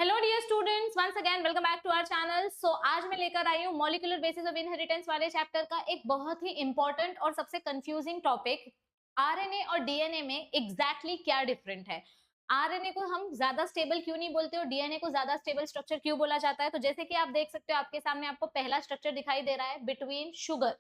Hello dear students, once again welcome back to our channel. So आज मैं लेकर आई हूँ मॉलिक्यूलर बेसिस ऑफ इनहेरिटेंस वाले चैप्टर का एक बहुत ही इंपॉर्टेंट और सबसे कंफ्यूजिंग टॉपिक, आरएनए और डीएनए में एग्जैक्टली क्या डिफरेंट है। आरएनए को हम ज्यादा स्टेबल क्यों नहीं बोलते और डीएनए को ज्यादा स्टेबल स्ट्रक्चर क्यों बोला जाता है। तो जैसे कि आप देख सकते हो, आपके सामने आपको पहला स्ट्रक्चर दिखाई दे रहा है बिटवीन शुगर।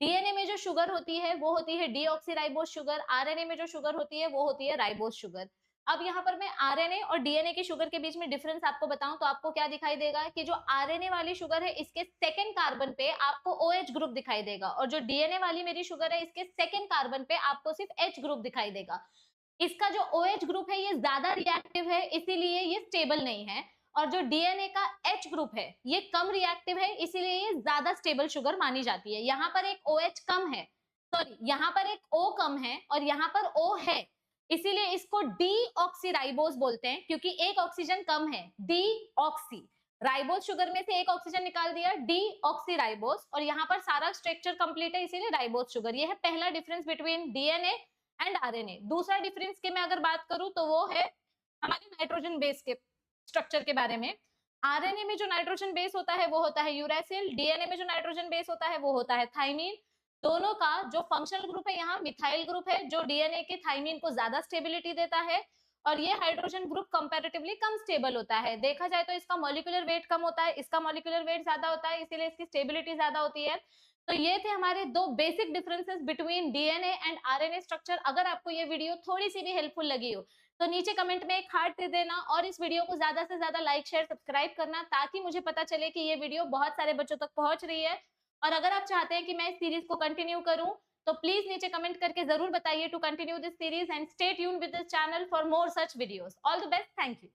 डीएनए में जो शुगर होती है वो होती है डीऑक्सीराइबोज शुगर, आरएनए में जो शुगर होती है वो होती है राइबोज शुगर। अब यहाँ पर मैं आरएनए और डीएनए की शुगर के बीच में डिफरेंस आपको बताऊं तो आपको क्या दिखाई देगा कि जो आरएनए वाली शुगर है इसके सेकंड कार्बन पे आपको ओएच ग्रुप दिखाई देगा, और जो डीएनए वाली मेरी शुगर है इसके सेकंड कार्बन पे आपको सिर्फ एच ग्रुप दिखाई देगा। इसका जो ओएच ग्रुप है ये ज्यादा रिएक्टिव है, इसीलिए ये स्टेबल नहीं है, और जो डीएनए का एच ग्रुप है ये कम रिएक्टिव है, इसीलिए ये ज्यादा स्टेबल शुगर मानी जाती है। यहाँ पर एक ओएच कम है, सॉरी यहाँ पर एक ओ कम है और यहाँ पर ओ है, इसीलिए इसको डीऑक्सीराइबोज बोलते हैं, क्योंकि एक ऑक्सीजन कम है। डीऑक्सी राइबोज शुगर में से एक ऑक्सीजन निकाल दिया, डीऑक्सीराइबोज, और यहाँ पर सारा स्ट्रक्चर कंप्लीट है, इसीलिए राइबोज शुगर। ये है पहला difference between DNA and RNA. दूसरा डिफरेंस की मैं अगर बात करूं तो वो है हमारे नाइट्रोजन बेस के स्ट्रक्चर के बारे में। आरएनए में जो नाइट्रोजन बेस होता है वो होता है यूरेसिल, डीएनए में जो नाइट्रोजन बेस होता है वो होता है थाइमीन। दोनों का जो फंक्शनल ग्रुप है यहाँ मिथाइल ग्रुप है, जो डीएनए के थाइमीन को ज्यादा स्टेबिलिटी देता है, और ये हाइड्रोजन ग्रुप कंपैरेटिवली कम स्टेबल होता है। देखा जाए तो इसका मॉलिक्यूलर वेट कम होता है, इसका मॉलिक्यूलर वेट ज्यादा होता है, इसीलिए इसकी स्टेबिलिटी ज्यादा होती है। तो ये थे हमारे दो basic differences between DNA and RNA structure. अगर आपको ये वीडियो थोड़ी सी भी हेल्पफुल लगी हो तो नीचे कमेंट में एक हार्ट दे देना, और इस वीडियो को ज्यादा से ज्यादा लाइक शेयर सब्सक्राइब करना, ताकि मुझे पता चले कि ये वीडियो बहुत सारे बच्चों तक पहुंच रही है। और अगर आप चाहते हैं कि मैं इस सीरीज को कंटिन्यू करूं तो प्लीज नीचे कमेंट करके जरूर बताइए to continue this series, and stay tuned with this channel for more such videos. All the best, thank you.